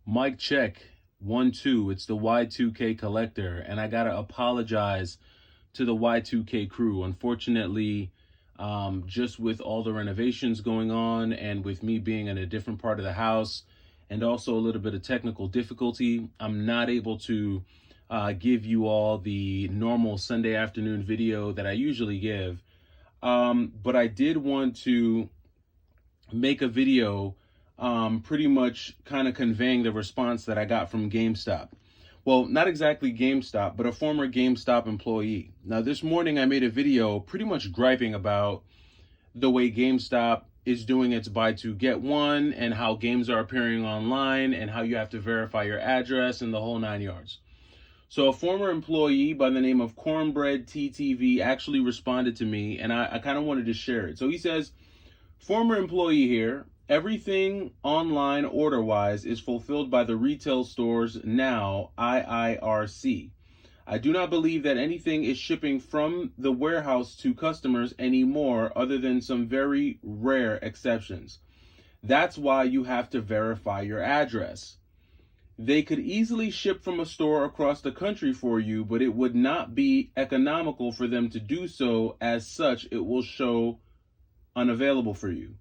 Mic check, 1-2. It's the Y2K collector, and I gotta apologize to the Y2K crew. Unfortunately, just with all the renovations going on and with me being in a different part of the house and also a little bit of technical difficulty, I'm not able to give you all the normal Sunday afternoon video that I usually give. But I did want to make a video pretty much kind of conveying the response that I got from GameStop. Well, not exactly GameStop, but a former GameStop employee. Now, this morning I made a video pretty much griping about the way GameStop is doing its buy two, get one, and how games are appearing online and how you have to verify your address and the whole 9 yards. So a former employee by the name of Cornbread TTV actually responded to me, and I kind of wanted to share it. So he says, former employee here, everything online order-wise is fulfilled by the retail stores now, IIRC. I do not believe that anything is shipping from the warehouse to customers anymore other than some very rare exceptions. That's why you have to verify your address. They could easily ship from a store across the country for you, but it would not be economical for them to do so. As such, it will show unavailable for you.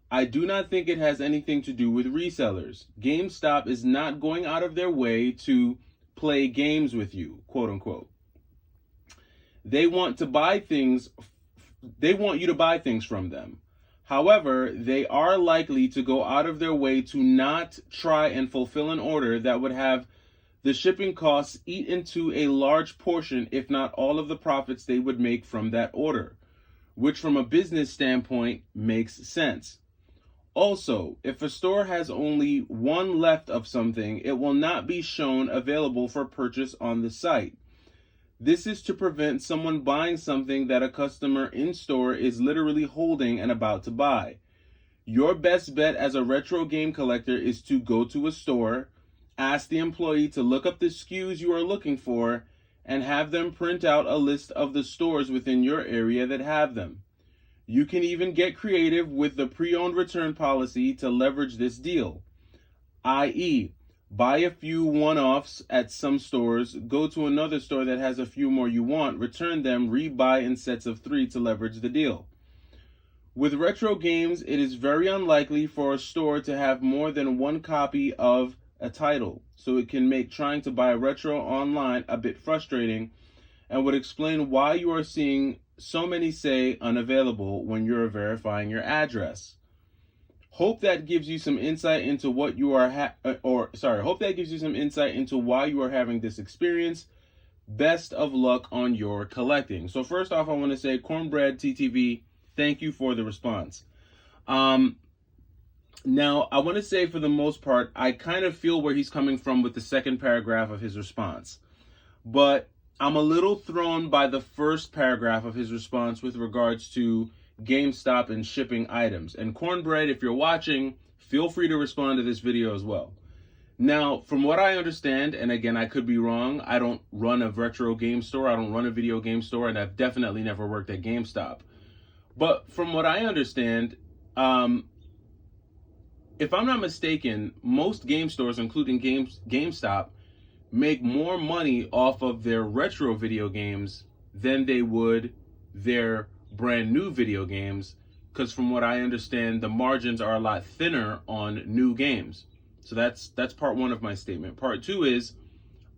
I do not think it has anything to do with resellers. GameStop is not going out of their way to play games with you, quote unquote. They want you to buy things from them. However, they are likely to go out of their way to not try and fulfill an order that would have the shipping costs eat into a large portion, if not all of the profits they would make from that order, which from a business standpoint makes sense. Also, if a store has only one left of something, it will not be shown available for purchase on the site. This is to prevent someone buying something that a customer in store is literally holding and about to buy. Your best bet as a retro game collector is to go to a store, ask the employee to look up the SKUs you are looking for, and have them print out a list of the stores within your area that have them. You can even get creative with the pre-owned return policy to leverage this deal, i.e., buy a few one-offs at some stores, go to another store that has a few more you want, return them, rebuy in sets of 3 to leverage the deal. With retro games, it is very unlikely for a store to have more than one copy of a title, so it can make trying to buy retro online a bit frustrating, and would explain why you are seeing so many say unavailable when you're verifying your address. Hope that gives you some insight into what you are hope that gives you some insight into why you are having this experience. Best of luck on your collecting. So first off, I want to say, Cornbread TTV, thank you for the response. Now I want to say, for the most part, I kind of feel where he's coming from with the second paragraph of his response, but I'm a little thrown by the first paragraph of his response with regards to GameStop and shipping items. And Cornbread, if you're watching, feel free to respond to this video as well. Now, from what I understand, and again, I could be wrong, I don't run a retro game store, I don't run a video game store, and I've definitely never worked at GameStop. But from what I understand, if I'm not mistaken, most game stores, including GameStop, make more money off of their retro video games than they would their brand new video games, because from what I understand, the margins are a lot thinner on new games. So that's part one of my statement. Part two is,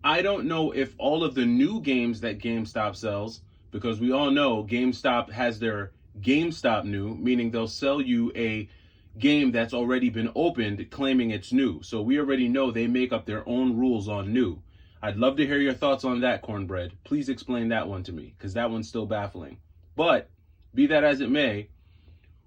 I don't know if all of the new games that GameStop sells, because we all know GameStop has their GameStop new, meaning they'll sell you a game that's already been opened claiming it's new. So we already know they make up their own rules on new. I'd love to hear your thoughts on that, Cornbread. Please explain that one to me, because that one's still baffling. But be that as it may,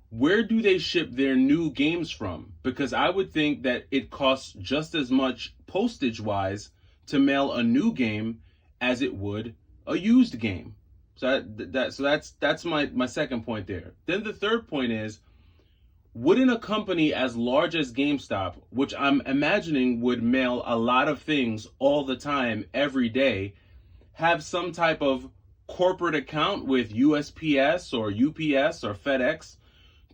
where do they ship their new games from? Because I would think that it costs just as much postage-wise to mail a new game as it would a used game. So that's my second point there. Then the third point is, wouldn't a company as large as GameStop, which I'm imagining would mail a lot of things all the time, every day, have some type of corporate account with USPS or UPS or FedEx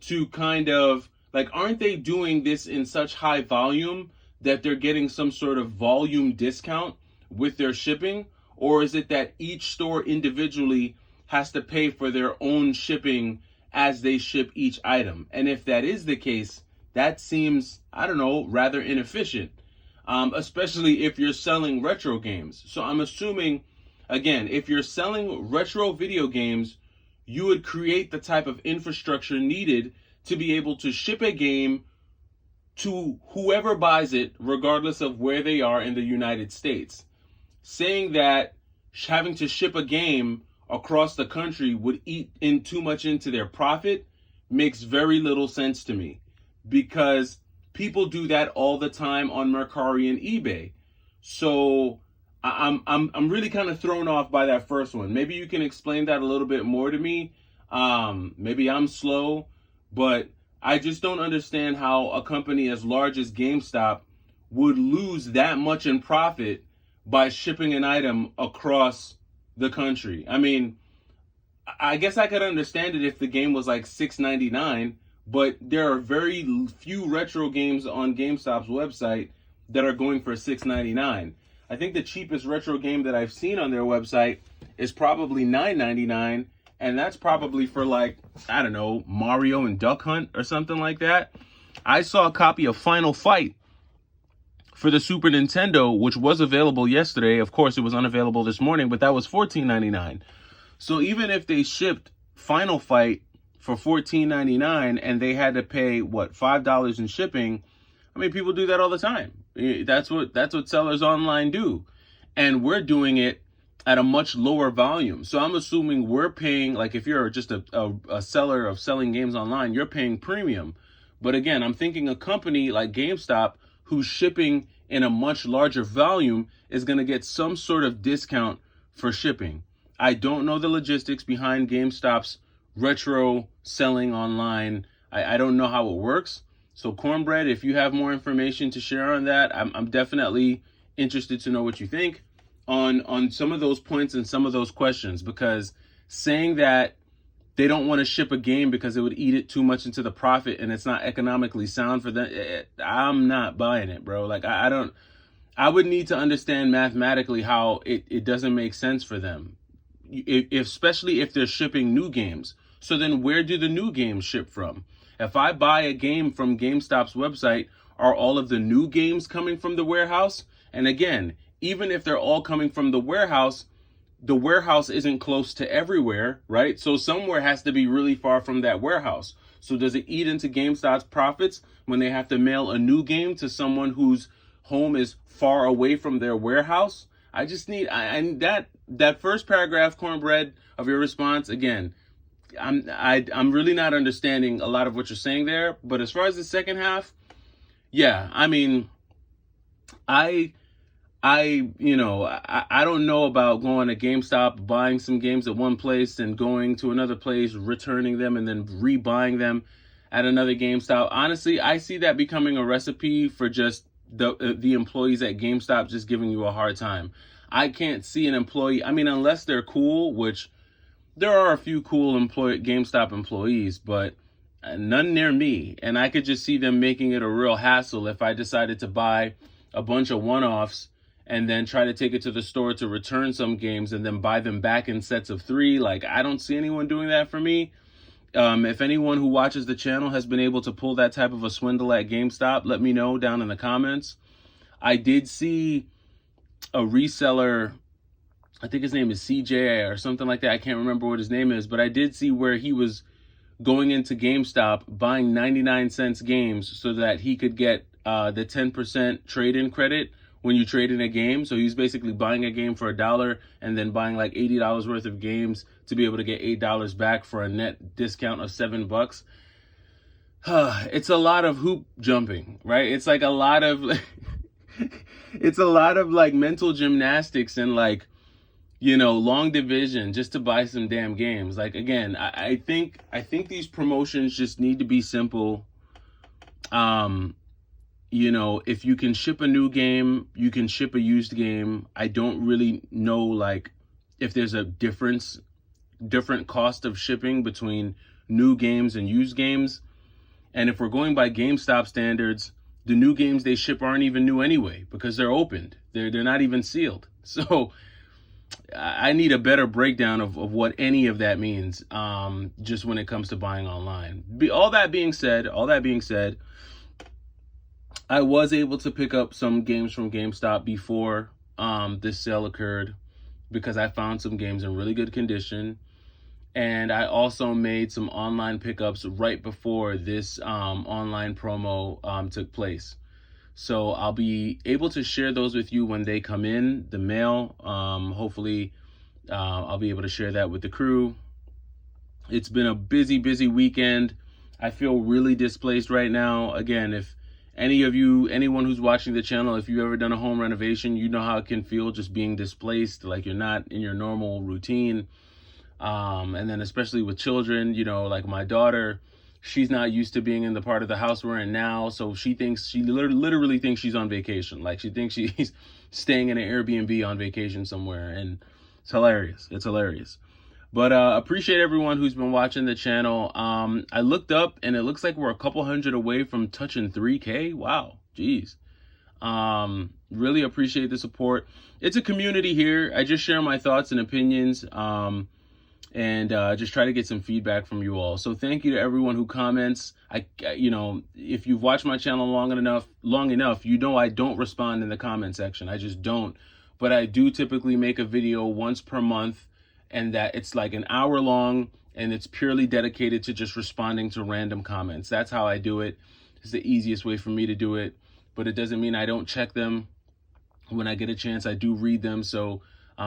to kind of, like, aren't they doing this in such high volume that they're getting some sort of volume discount with their shipping? Or is it that each store individually has to pay for their own shipping as they ship each item? And if that is the case, that seems, I don't know, rather inefficient, especially if you're selling retro games. So I'm assuming, again, if you're selling retro video games, you would create the type of infrastructure needed to be able to ship a game to whoever buys it, regardless of where they are in the United States. Saying that having to ship a game across the country would eat in too much into their profit makes very little sense to me, because people do that all the time on Mercari and eBay. So I'm really kind of thrown off by that first one. Maybe you can explain that a little bit more to me. Maybe I'm slow, but I just don't understand how a company as large as GameStop would lose that much in profit by shipping an item across the country. I mean, I guess I could understand it if the game was like $6.99, but there are very few retro games on GameStop's website that are going for $6.99. I think the cheapest retro game that I've seen on their website is probably $9.99, and that's probably for like, I don't know, Mario and Duck Hunt or something like that. I saw a copy of Final Fight for the Super Nintendo, which was available yesterday. Of course, it was unavailable this morning, but that was $14.99. So even if they shipped Final Fight for $14.99 and they had to pay, what, $5 in shipping, I mean, people do that all the time. That's what sellers online do. And we're doing it at a much lower volume. So I'm assuming we're paying, like if you're just a seller of selling games online, you're paying premium. But again, I'm thinking a company like GameStop, who's shipping in a much larger volume, is going to get some sort of discount for shipping. I don't know the logistics behind GameStop's retro selling online. I don't know how it works. So Cornbread, if you have more information to share on that, I'm definitely interested to know what you think on some of those points and some of those questions, because saying that they don't want to ship a game because it would eat it too much into the profit and it's not economically sound for them, I'm not buying it, bro. Like, I would need to understand mathematically how it doesn't make sense for them, especially if they're shipping new games. So then where do the new games ship from? If I buy a game from GameStop's website, are all of the new games coming from the warehouse? And again, even if they're all coming from the warehouse isn't close to everywhere, right? So somewhere has to be really far from that warehouse. So does it eat into GameStop's profits when they have to mail a new game to someone whose home is far away from their warehouse? I just need, and that first paragraph, Cornbread, of your response, again, I'm really not understanding a lot of what you're saying there. But as far as the second half, yeah, I mean, I don't know about going to GameStop, buying some games at one place and going to another place, returning them, and then rebuying them at another GameStop. Honestly, I see that becoming a recipe for just the employees at GameStop just giving you a hard time. I can't see an employee, I mean, unless they're cool, which there are a few cool GameStop employees, but none near me. And I could just see them making it a real hassle if I decided to buy a bunch of one-offs and then try to take it to the store to return some games and then buy them back in sets of 3. Like, I don't see anyone doing that for me. If anyone who watches the channel has been able to pull that type of a swindle at GameStop, let me know down in the comments. I did see a reseller, I think his name is CJ or something like that. I can't remember what his name is, but I did see where he was going into GameStop, buying 99-cent games so that he could get the 10% trade-in credit when you trade in a game. So he's basically buying a game for $1 and then buying like $80 worth of games to be able to get $8 back for a net discount of $7. It's a lot of hoop jumping, right? It's like a lot of it's a lot of like mental gymnastics and like, long division just to buy some damn games. Like, again, I think these promotions just need to be simple. If you can ship a new game, you can ship a used game. I don't really know, like, if there's a different cost of shipping between new games and used games. And if we're going by GameStop standards, the new games they ship aren't even new anyway because they're opened. They're not even sealed. So I need a better breakdown of what any of that means, just when it comes to buying online. All that being said, I was able to pick up some games from GameStop before this sale occurred because I found some games in really good condition. And I also made some online pickups right before this online promo took place. So I'll be able to share those with you when they come in the mail. Hopefully, I'll be able to share that with the crew. It's been a busy weekend. I feel really displaced right now. Again, if anyone who's watching the channel, if you've ever done a home renovation, you know how it can feel just being displaced, like you're not in your normal routine. And then especially with children, like my daughter, she's not used to being in the part of the house we're in now. So she literally thinks she's on vacation. Like she thinks she's staying in an Airbnb on vacation somewhere. And it's hilarious. But appreciate everyone who's been watching the channel. I looked up and it looks like we're a couple hundred away from touching 3K. Wow. Geez. Really appreciate the support. It's a community here. I just share my thoughts and opinions. And just try to get some feedback from you all. So thank you to everyone who comments. If you've watched my channel long enough, I don't respond in the comment section. I just don't. But I do typically make a video once per month, and that it's like an hour long, and it's purely dedicated to just responding to random comments. That's how I do it. It's the easiest way for me to do it, but it doesn't mean I don't check them. When I get a chance, I do read them. So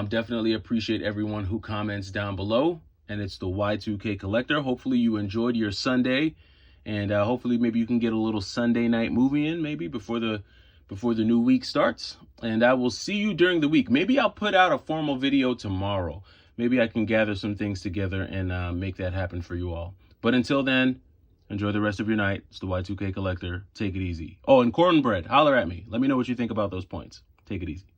definitely appreciate everyone who comments down below. And it's the Y2K Collector. Hopefully you enjoyed your Sunday, and hopefully maybe you can get a little Sunday night movie in maybe before the new week starts. And I will see you during the week. Maybe I'll put out a formal video tomorrow. Maybe I can gather some things together and make that happen for you all. But until then, enjoy the rest of your night. It's the Y2K Collector. Take it easy. Oh, and Cornbread, holler at me. Let me know what you think about those points. Take it easy.